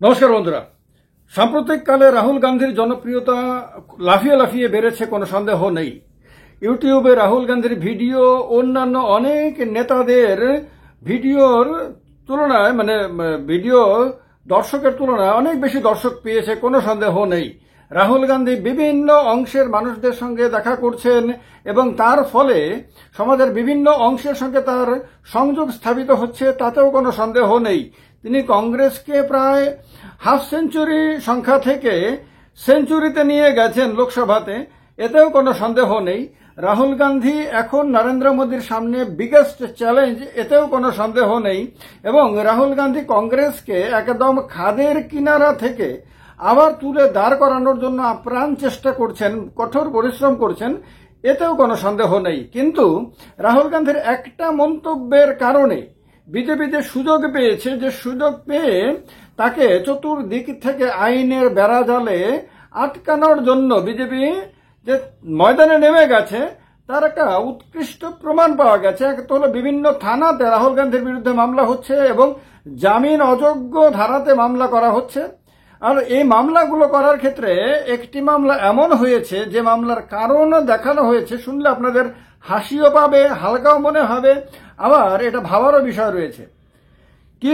নমস্কার বন্ধুরা। সাম্প্রতিককালে রাহুল গান্ধীর জনপ্রিয়তা লাফিয়ে লাফিয়ে বেড়েছে, কোনো সন্দেহ নেই। ইউটিউবে রাহুল গান্ধীর ভিডিও অন্যান্য অনেক নেতাদের ভিডিওর তুলনায় ভিডিও দর্শকের তুলনায় অনেক বেশি দর্শক পেয়েছে, কোনো সন্দেহ নেই। রাহুল গান্ধী বিভিন্ন অংশের মানুষদের সঙ্গে দেখা করছেন এবং তার ফলে সমাজের বিভিন্ন অংশের সঙ্গে তার সংযোগ স্থাপিত হচ্ছে, তাতেও কোনো সন্দেহ নেই। তিনি কংগ্রেসকে প্রায় হাফ সেঞ্চুরি সংখ্যা থেকে সেঞ্চুরিতে নিয়ে গেছেন লোকসভাতে, এতেও কোনো সন্দেহ নেই। রাহুল গান্ধী এখন নরেন্দ্র মোদীর সামনে বিগেস্ট চ্যালেঞ্জ, এতেও কোনো সন্দেহ নেই। এবং রাহুল গান্ধী কংগ্রেসকে একদম খাদের কিনারা থেকে আবার তুলে দাঁড় করানোর জন্য আপ্রাণ চেষ্টা করছেন, কঠোর পরিশ্রম করছেন, এতেও কোনো সন্দেহ নেই। কিন্তু রাহুল গান্ধীর একটা মন্তব্যের কারণে বিজেপি যে সুযোগ পেয়েছে, যে সুযোগ পেয়ে তাকে চতুর্দিক থেকে আইনের বেড়াজালে আটকানোর জন্য বিজেপি যে ময়দানে নেমে গেছে, তার একটা উৎকৃষ্ট প্রমাণ পাওয়া গেছে। একটা হলো বিভিন্ন থানাতে রাহুল গান্ধীর বিরুদ্ধে মামলা হচ্ছে এবং জামিন অযোগ্য ধারাতে মামলা করা হচ্ছে। আর এই মামলাগুলো করার ক্ষেত্রে একটি মামলা এমন হয়েছে যে মামলার কারণ দেখানো হয়েছে, শুনলে আপনাদের হাসিও পাবে, হালকাও মনে হবে, আবার এটা ভাবারও বিষয় রয়েছে। কি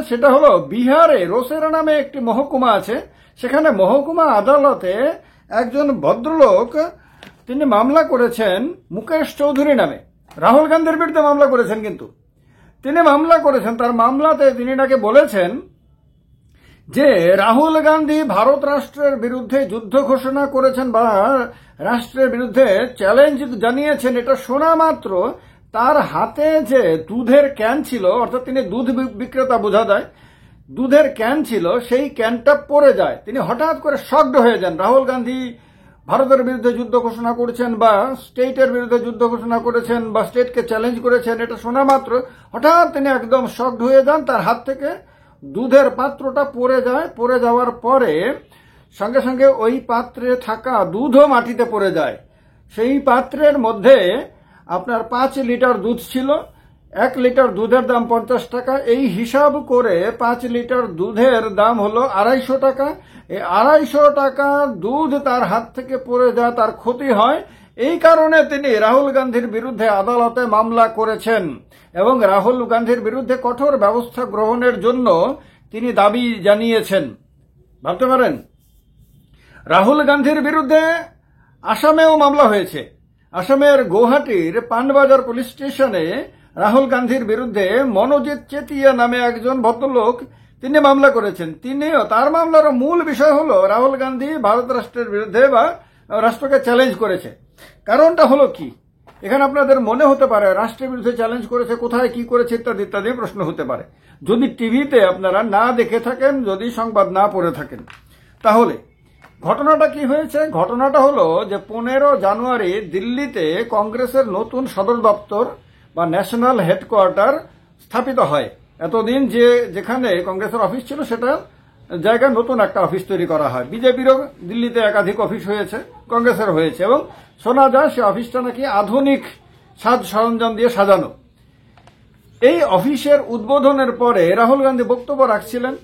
সেটা হলো বিহারে রোসেরা নামে একটি মহকুমা আছে, সেখানে মহকুমা আদালতে একজন ভদ্রলোক তিনি মামলা করেছেন মুকেশ চৌধুরী নামে, রাহুল গান্ধীর বিরুদ্ধে মামলা করেছেন। কিন্তু তিনি মামলা করেছেন, তার মামলাতে তিনি নাকি বলেছেন যে রাহুল গান্ধী ভারত রাষ্ট্রের বিরুদ্ধে যুদ্ধ ঘোষণা করেছেন বা রাষ্ট্রের বিরুদ্ধে চ্যালেঞ্জ জানিয়েছেন। এটা শোনা মাত্র তার হাতে যে দুধের ক্যান ছিল, অর্থাৎ তিনি দুধ বিক্রেতা বোঝা যায়, দুধের ক্যান ছিল, সেই ক্যানটা পড়ে যায়। তিনি হঠাৎ করে শকড হয়ে যান। রাহুল গান্ধী ভারতের বিরুদ্ধে যুদ্ধ ঘোষণা করেছেন বা স্টেটের বিরুদ্ধে যুদ্ধ ঘোষণা করেছেন বা স্টেটকে চ্যালেঞ্জ করেছেন, এটা শোনা মাত্র হঠাৎ তিনি একদম শকড হয়ে যান। তার হাত থেকে দুধের পাত্রটা পড়ে যায়। পড়ে যাওয়ার পরে সঙ্গে সঙ্গে ওই পাত্রে থাকা দুধও মাটিতে পড়ে যায়। সেই পাত্রের মধ্যে আপনার 5 লিটার দুধ ছিল। 1 লিটার দুধের দাম 50 টাকা। এই হিসাব করে 5 লিটার দুধের দাম হলো 250 টাকা। এই 250 টাকা দুধ তার হাত থেকে পড়ে যায়, তার ক্ষতি হয়। এই কারণে তিনি রাহুল গান্ধীর বিরুদ্ধে আদালতে মামলা করেছেন এবং রাহুল গান্ধীর বিরুদ্ধে কঠোর ব্যবস্থা গ্রহণের জন্য তিনি দাবি জানিয়েছেন। ভাবতে পারেন, রাহুল গান্ধীর বিরুদ্ধে আসামেও মামলা হয়েছে। আসামের গৌহাটির পানবাজার পুলিশ স্টেশনে রাহুল গান্ধীর বিরুদ্ধে মনোজিৎ চেতিয়া নামে একজন ভদ্রলোক তিনি মামলা করেছেন। তার মামলার মূল বিষয় হলো রাহুল গান্ধী ভারত রাষ্ট্রের বিরুদ্ধে বা রাষ্ট্রকে চ্যালেঞ্জ করেছে। কারণটা হলো কি, এখানে আপনাদের মনে হতে পারে রাষ্ট্রের বিরুদ্ধে চ্যালেঞ্জ করেছে, কোথায় কি করেছে ইত্যাদি ইত্যাদি প্রশ্ন হতে পারে। যদি টিভিতে আপনারা না দেখে থাকেন, যদি সংবাদ না পড়ে থাকেন, তাহলে ঘটনাটা কি হয়েছে? ঘটনাটা হলো যে 15 জানুয়ারি দিল্লিতে কংগ্রেসের নতুন সদর দপ্তর বা ন্যাশনাল হেডকোয়ার্টার স্থাপিত হয়। এতদিন যেখানে কংগ্রেসের অফিস ছিল সেটা জায়গায় নতুন একটা অফিস তৈরি করা হয়। বিজেপিরও দিল্লিতে একাধিক অফিস হয়েছে, কংগ্রেসের হয়েছে, এবং শোনা যায় সে অফিসটা নাকি আধুনিক সাজ সরঞ্জাম দিয়ে সাজানো। এই অফিসের উদ্বোধনের পরে রাহুল গান্ধী বক্তব্য রাখছিলেন।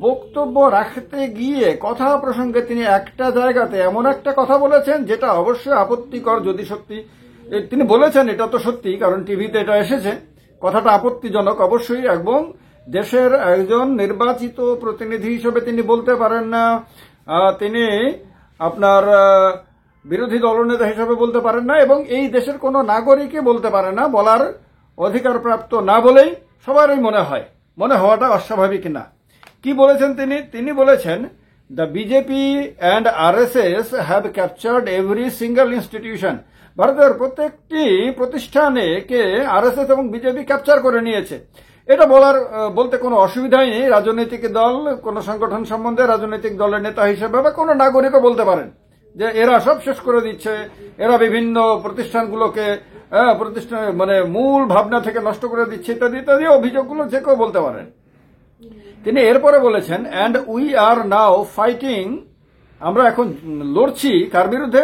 বক্তব্য রাখতে গিয়ে কথা প্রসঙ্গে তিনি একটা জায়গাতে এমন একটা কথা বলেছেন যেটা অবশ্যই আপত্তিকর। যদি সত্যি তিনি বলেছেন এটা তো সত্যি, কারণ টিভিতে এটা এসেছে। কথাটা আপত্তিজনক অবশ্যই, এবং দেশের একজন নির্বাচিত প্রতিনিধি হিসেবে তিনি বলতে পারেন না, তিনি আপনার বিরোধী দলনেতা হিসেবে বলতে পারেন না, এবং এই দেশের কোনো নাগরিকই বলতে পারে না, বলার অধিকারপ্রাপ্ত না বলেই সবারই মনে হওয়াটা অস্বাভাবিক না। কি বলেছেন তিনি বলেছেন, the BJP and RSS have captured every single institution. ভারতের প্রত্যেকটি প্রতিষ্ঠানকে RSS এবং বিজেপি ক্যাপচার করে নিয়েছে। এটা বলতে কোনো অসুবিধাই নেই। রাজনৈতিক দল, কোনো সংগঠন সম্বন্ধে রাজনৈতিক দলের নেতা হিসেবে বা কোনো নাগরিকও বলতে পারেন যে এরা সব শেষ করে দিচ্ছে, এরা বিভিন্ন প্রতিষ্ঠানগুলোকে মূল ভাবনা থেকে নষ্ট করে দিচ্ছে ইত্যাদি ইত্যাদি অভিযোগগুলো যে কেউ বলতে পারেন। তিনি এরপরে বলেছেন, and we are now fighting, আমরা এখন লড়ছি কার বিরুদ্ধে?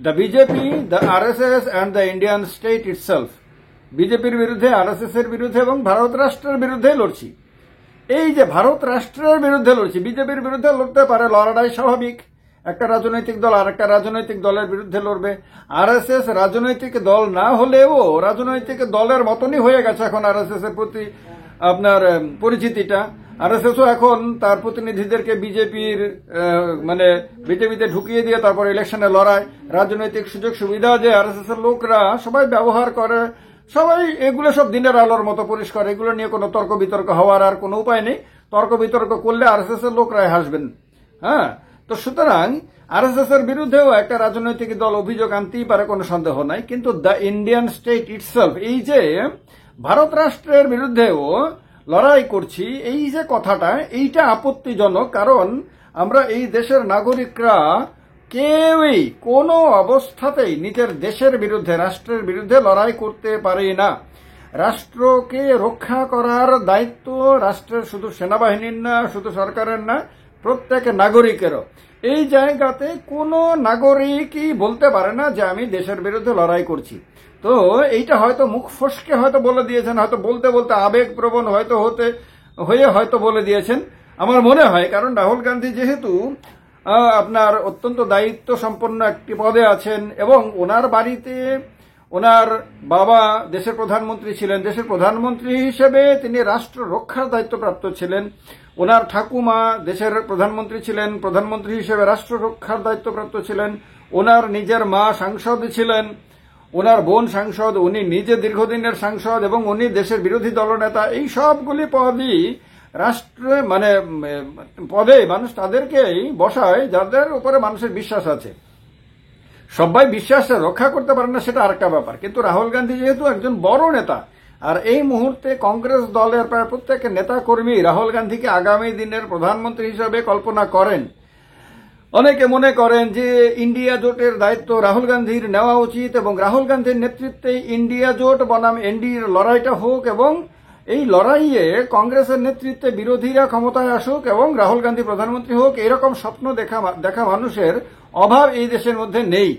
The BJP, the RSS and the Indian state itself. বিজেপির বিরুদ্ধে, RSS এর বিরুদ্ধে এবং ভারত রাষ্ট্রের বিরুদ্ধে লড়ছি। এই যে ভারত রাষ্ট্রের বিরুদ্ধে লড়ছি, বিজেপির বিরুদ্ধে লড়তে পারে, লড়াটাই স্বাভাবিক। একটা রাজনৈতিক দল আর একটা রাজনৈতিক দলের বিরুদ্ধে লড়বে। আরএসএস রাজনৈতিক দল না হলেও রাজনৈতিক দলের মতনই হয়ে গেছে এখন আরএসএস এর প্রতি আপনার পরিচিতিটা। আরএসএসও এখন তার প্রতিনিধিদেরকে বিজেপির মানে বিজেপিতে ঢুকিয়ে দিয়ে তারপর ইলেকশনে লড়ায়, রাজনৈতিক সুযোগ সুবিধা যে আরএসএস এর লোকরা সবাই ব্যবহার করে, সবাই এগুলো সব দিনের আলোর মতো পরিষ্কার। এগুলো নিয়ে কোনো তর্ক বিতর্ক হওয়ার আর কোনো উপায় নেই। তর্ক বিতর্ক করলে আরএসএস এর লোকরাই হাসবেন। হ্যাঁ, তো সুতরাং আরএসএস এর বিরুদ্ধেও একটা রাজনৈতিক দল অভিযোগ আনতেই পারে, কোনো সন্দেহ নাই। কিন্তু দ্য ইন্ডিয়ান স্টেট ইটসেলফ, এই যে ভারত রাষ্ট্রের বিরুদ্ধেও লড়াই করছি, এই যে কথাটা, এইটা আপত্তিজনক। কারণ আমরা এই দেশের নাগরিকরা কেউই কোনো অবস্থাতেই নিজের দেশের বিরুদ্ধে, রাষ্ট্রের বিরুদ্ধে লড়াই করতে পারি না। রাষ্ট্রকে রক্ষা করার দায়িত্ব রাষ্ট্রের শুধু সেনাবাহিনীর না, শুধু সরকারের না, প্রত্যেক নাগরিকেরও। এই জায়গাতে কোনো নাগরিকই বলতে পারে না যে আমি দেশের বিরুদ্ধে লড়াই করছি। তো এইটা হয়তো মুখ ফসকে হয়তো বলে দিয়েছেন, হয়তো বলতে বলতে আবেগপ্রবণ হয়তো বলে দিয়েছেন আমার মনে হয়। কারণ রাহুল গান্ধী যেহেতু আপনার অত্যন্ত দায়িত্ব সম্পন্ন একটি পদে আছেন এবং ওনার বাড়িতে ওনার বাবা দেশের প্রধানমন্ত্রী ছিলেন, দেশের প্রধানমন্ত্রী হিসেবে তিনি রাষ্ট্র রক্ষার দায়িত্বপ্রাপ্ত ছিলেন। ওনার ঠাকুমা দেশের প্রধানমন্ত্রী ছিলেন, প্রধানমন্ত্রী হিসেবে রাষ্ট্র রক্ষার দায়িত্বপ্রাপ্ত ছিলেন। ওনার নিজের মা সাংসদ ছিলেন, ওনার বোন সাংসদ, উনি নিজে দীর্ঘদিনের সাংসদ এবং উনি দেশের বিরোধী দলনেতা। এই সবগুলি পদই রাষ্ট্রে মানে পদে মানুষ তাদেরকেই বসায় যাদের উপরে মানুষের বিশ্বাস আছে। সবাই বিশ্বাস রক্ষা করতে পারে না, সেটা আরেকটা ব্যাপার। কিন্তু রাহুল গান্ধী যেহেতু একজন বড় নেতা, আর এই মুহূর্তে কংগ্রেস দলের প্রায় প্রত্যেক নেতা কর্মী রাহুল গান্ধীকে আগামী দিনের প্রধানমন্ত্রী হিসেবে কল্পনা করেন। অনেকে মনে করেন যে ইন্ডিয়া জোটের দায়িত্ব রাহুল গান্ধীর নেওয়া উচিত এবং রাহুল গান্ধীর নেতৃত্বে ইন্ডিয়া জোট বনাম এনডিএর লড়াইটা হোক এবং এই লড়াইয়ে কংগ্রেসের নেতৃত্বে বিরোধীরা ক্ষমতায় আসুক এবং রাহুল গান্ধী প্রধানমন্ত্রী হোক, এরকম স্বপ্ন দেখা মানুষের অভাব এই দেশের মধ্যে নেই।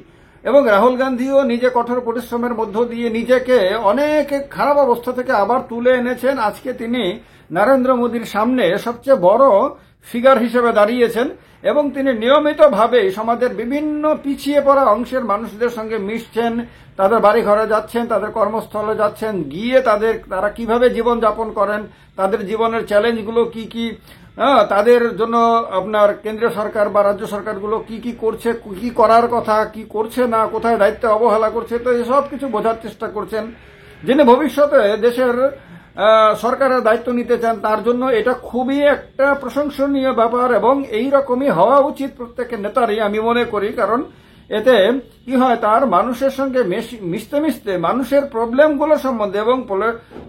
এবং রাহুল গান্ধীও নিজে কঠোর পরিশ্রমের মধ্য দিয়ে নিজেকে অনেক খারাপ অবস্থা থেকে আবার তুলে এনেছেন। আজকে তিনি নরেন্দ্র মোদীর সামনে সবচেয়ে বড় ফিগার হিসেবে দাঁড়িয়েছেন এবং তিনি নিয়মিতভাবে সমাজের বিভিন্ন পিছিয়ে পড়া অংশের মানুষদের সঙ্গে মিশছেন, তাদের বাড়ি ঘরে যাচ্ছেন, তাদের কর্মস্থলে যাচ্ছেন, গিয়ে তারা কিভাবে জীবন যাপন করেন, তাদের জীবনের চ্যালেঞ্জগুলো কি কি, তাদের জন্য আপনার কেন্দ্রীয় সরকার বা রাজ্য সরকারগুলো কি কি করছে, কি করার কথা, কি করছে না, কোথায় দায়িত্ব অবহেলা করছে, তো এসব কিছু বোঝার চেষ্টা করছেন। যিনি ভবিষ্যতে দেশের সরকারের দায়িত্ব নিতে চান, তার জন্য এটা খুবই একটা প্রশংসনীয় ব্যাপার এবং এই রকমই হওয়া উচিত প্রত্যেকের নেতারই, আমি মনে করি। কারণ এতে কি হয়, তার মানুষের সঙ্গে মিশতে মিশতে মানুষের প্রবলেমগুলো সম্বন্ধে এবং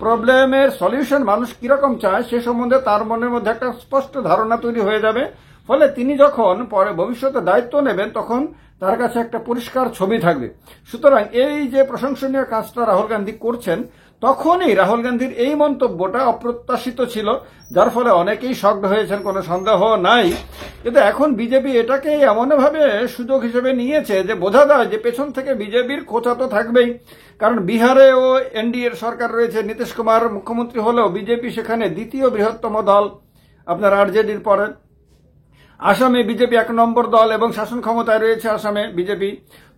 প্রবলেমের সলিউশন মানুষ কিরকম চায় সে সম্বন্ধে তার মনের মধ্যে একটা স্পষ্ট ধারণা তৈরি হয়ে যাবে। ফলে তিনি যখন পরে ভবিষ্যতে দায়িত্ব নেবেন তখন তার কাছে একটা পরিষ্কার ছবি থাকবে। সুতরাং এই যে প্রশংসনীয় কাজটা রাহুল গান্ধী করছেন, তখনই রাহুল গান্ধীর এই মন্তব্যটা অপ্রত্যাশিত ছিল, যার ফলে অনেকেই শকড হয়েছেন, কোনো সন্দেহ নাই। কিন্তু এখন বিজেপি এটাকে এমনভাবে সুযোগ হিসেবে নিয়েছে যে বোঝা যায় যে পেছন থেকে বিজেপির খোঁচা তো থাকবেই। কারণ বিহারেও এনডিএর সরকার রয়েছে, নীতিশ কুমার মুখ্যমন্ত্রী হলেও বিজেপি সেখানে দ্বিতীয় বৃহত্তম দল আপনার আরজেডির পরে। আসামে বিজেপি 1 নম্বর দল এবং শাসন ক্ষমতায় রয়েছে আসামে বিজেপি।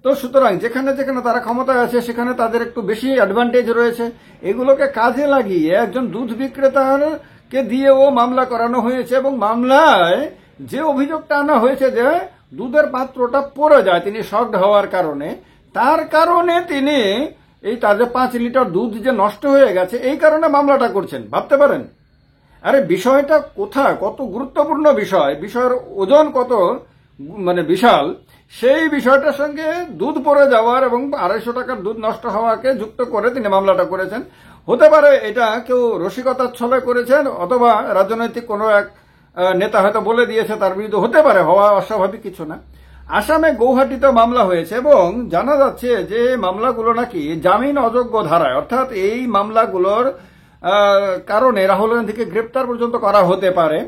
তো সুতরাং যেখানে যেখানে তারা ক্ষমতায় আছে সেখানে তাদের একটু বেশি অ্যাডভান্টেজ রয়েছে। এগুলোকে কাজে লাগিয়ে একজন দুধ বিক্রেতাকে দিয়েও মামলা করানো হয়েছে এবং মামলায় যে অভিযোগটা আনা হয়েছে যে দুধের পাত্রটা পড়ে যায় তিনি শকড হওয়ার কারণে, তার কারণে তিনি এই তাদের 5 লিটার দুধ যে নষ্ট হয়ে গেছে এই কারণে মামলাটা করছেন। ভাবতে পারেন, আরে বিষয়টা কোথায়, কত গুরুত্বপূর্ণ বিষয়, বিষয়ের ওজন কত মানে বিশাল, সেই বিষয়টার সঙ্গে দুধ পড়ে যাওয়ার এবং 250 টাকার দুধ নষ্ট হওয়াকে যুক্ত করে তিনি মামলাটা করেছেন। হতে পারে এটা কেউ রসিকতার ছলে করেছেন অথবা রাজনৈতিক কোনো এক নেতা হয়তো বলে দিয়েছে তার বিরুদ্ধে, হতে পারে, হওয়া অস্বাভাবিক কিছু না। আসামে গৌহাটিতে মামলা হয়েছে এবং জানা যাচ্ছে যে মামলাগুলো নাকি জামিন অযোগ্য ধারায়, অর্থাৎ এই মামলাগুলোর কারণে রাহুল গান্ধীকে গ্রেপ্তার পর্যন্ত করা হতে পারে।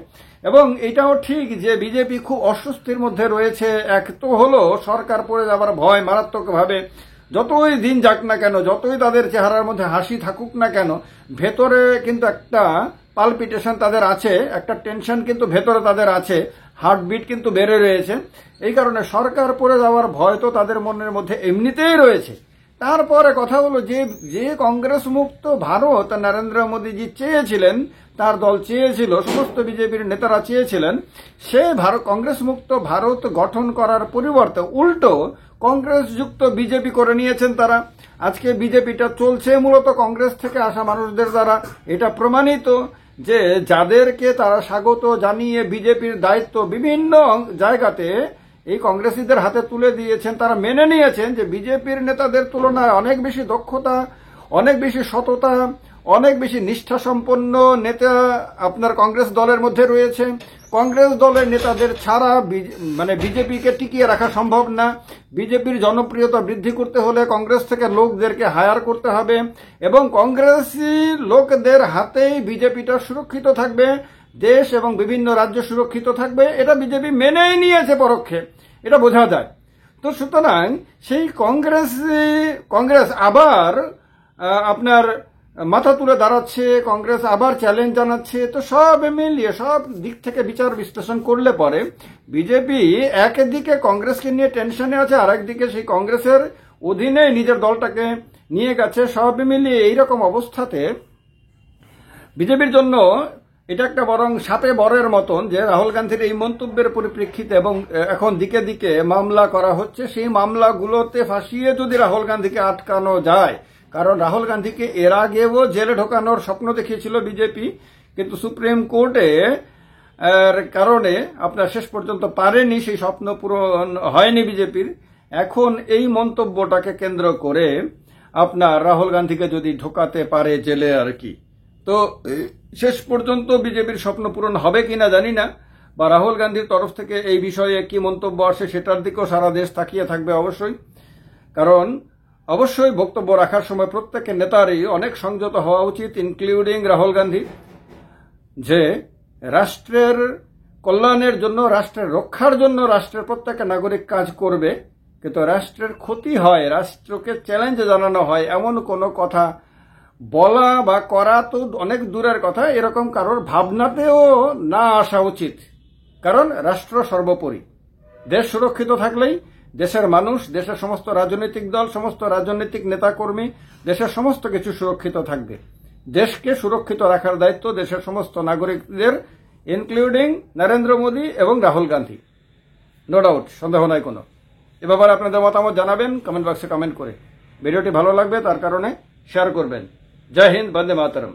এবং এটাও ঠিক যে বিজেপি খুব অস্বস্তির মধ্যে রয়েছে। এক তো হলো সরকার পড়ে যাবার ভয় মারাত্মকভাবে, যতই দিন যাক না কেন, যতই তাদের চেহারার মধ্যে হাসি থাকুক না কেন, ভেতরে কিন্তু একটা পালপিটেশন তাদের আছে, একটা টেনশন কিন্তু ভেতরে তাদের আছে, হার্টবিট কিন্তু বেড়ে রয়েছে। এই কারণে সরকার পড়ে যাওয়ার ভয় তো তাদের মনের মধ্যে এমনিতেই রয়েছে। তারপরে কথা হলো যে কংগ্রেস মুক্ত ভারত নরেন্দ্র মোদীজি চেয়েছিলেন, তার দল চেয়েছিল, সমস্ত বিজেপির নেতারা চেয়েছিলেন, সে কংগ্রেস মুক্ত ভারত গঠন করার পরিবর্তে উল্টো কংগ্রেস যুক্ত বিজেপি করে নিয়েছেন তারা। আজকে বিজেপিটা চলছে মূলত কংগ্রেস থেকে আসা মানুষদের দ্বারা। এটা প্রমাণিত যে যাদেরকে তারা স্বাগত জানিয়ে বিজেপির দায়িত্ব বিভিন্ন জায়গাতে এই কংগ্রেসীদের হাতে তুলে দিয়েছেন, তারা মেনে নিয়েছেন যে বিজেপির নেতাদের তুলনায় অনেক বেশি দক্ষতা, অনেক বেশি সততা, অনেক বেশি নিষ্ঠা সম্পন্ন নেতা আপনার কংগ্রেস দলের মধ্যে রয়েছে। কংগ্রেস দলের নেতাদের ছাড়া বিজেপিকে টিকিয়ে রাখা সম্ভব না। বিজেপির জনপ্রিয়তা বৃদ্ধি করতে হলে কংগ্রেস থেকে লোকদেরকে হায়ার করতে হবে এবং কংগ্রেসী লোকদের হাতেই বিজেপিটা সুরক্ষিত থাকবে, দেশ এবং বিভিন্ন রাজ্য সুরক্ষিত থাকবে। এটা বিজেপি মেনেই নিয়েছে পরোক্ষে, এটা বোঝা যায়। তো সুতরাং সেই কংগ্রেস আবার আপনার মাথা তুলে দাঁড়াচ্ছে, কংগ্রেস আবার চ্যালেঞ্জ জানাচ্ছে। তো সব মিলিয়ে সব দিক থেকে বিচার বিশ্লেষণ করলে পরে বিজেপি একদিকে কংগ্রেসকে নিয়ে টেনশনে আছে, আর একদিকে সেই কংগ্রেসের অধীনে নিজের দলটাকে নিয়ে গেছে। সব মিলিয়ে এইরকম অবস্থাতে বিজেপির জন্য এটা একটা বরং সাপে বরের মতন যে রাহুল গান্ধীর এই মন্তব্যের পরিপ্রেক্ষিতে এবং এখন দিকে দিকে মামলা করা হচ্ছে, সেই মামলাগুলোতে ফাঁসিয়ে যদি রাহুল গান্ধীকে আটকানো যায়, কারণ রাহুল গান্ধীকে এর আগেও জেলে ঢোকানোর স্বপ্ন দেখিয়েছিল বিজেপি, কিন্তু সুপ্রিম কোর্টে কারণে আপনার শেষ পর্যন্ত পারেনি, সেই স্বপ্ন পূরণ হয়নি বিজেপির। এখন এই মন্তব্যটাকে কেন্দ্র করে আপনার রাহুল গান্ধীকে যদি ঢোকাতে পারে জেলে আর কি, তো শেষ পর্যন্ত বিজেপির স্বপ্ন পূরণ হবে কিনা জানি না, বা রাহুল গান্ধীর তরফ থেকে এই বিষয়ে কি মন্তব্য আসে সেটার দিকেও সারা দেশ তাকিয়ে থাকবে অবশ্যই। কারণ অবশ্যই বক্তব্য রাখার সময় প্রত্যেকের নেতারই অনেক সংযত হওয়া উচিত, ইনক্লুডিং রাহুল গান্ধী, যে রাষ্ট্রের কল্যাণের জন্য, রাষ্ট্রের রক্ষার জন্য রাষ্ট্রের প্রত্যেক নাগরিক কাজ করবে, কিন্তু রাষ্ট্রের ক্ষতি হয়, রাষ্ট্রকে চ্যালেঞ্জ জানানো হয় এমন কোনো কথা বলা বা করা তো অনেক দূরের কথা, এরকম কারোর ভাবনাতেও না আসা উচিত। কারণ রাষ্ট্র সর্বোপরি, দেশ সুরক্ষিত থাকলেই দেশের মানুষ, দেশের সমস্ত রাজনৈতিক দল, সমস্ত রাজনৈতিক নেতাকর্মী, দেশের সমস্ত কিছু সুরক্ষিত থাকবে। দেশকে সুরক্ষিত রাখার দায়িত্ব দেশের সমস্ত নাগরিকদের, ইনক্লুডিং নরেন্দ্র মোদী এবং রাহুল গান্ধী, নো ডাউট, সন্দেহ নাই কোনো। এ ব্যাপারে আপনাদের মতামত জানাবেন কমেন্ট বক্সে কমেন্ট করে। ভিডিওটি ভালো লাগবে তার কারণে শেয়ার করবেন। জয় হিন্দ, বন্দে মাতরম।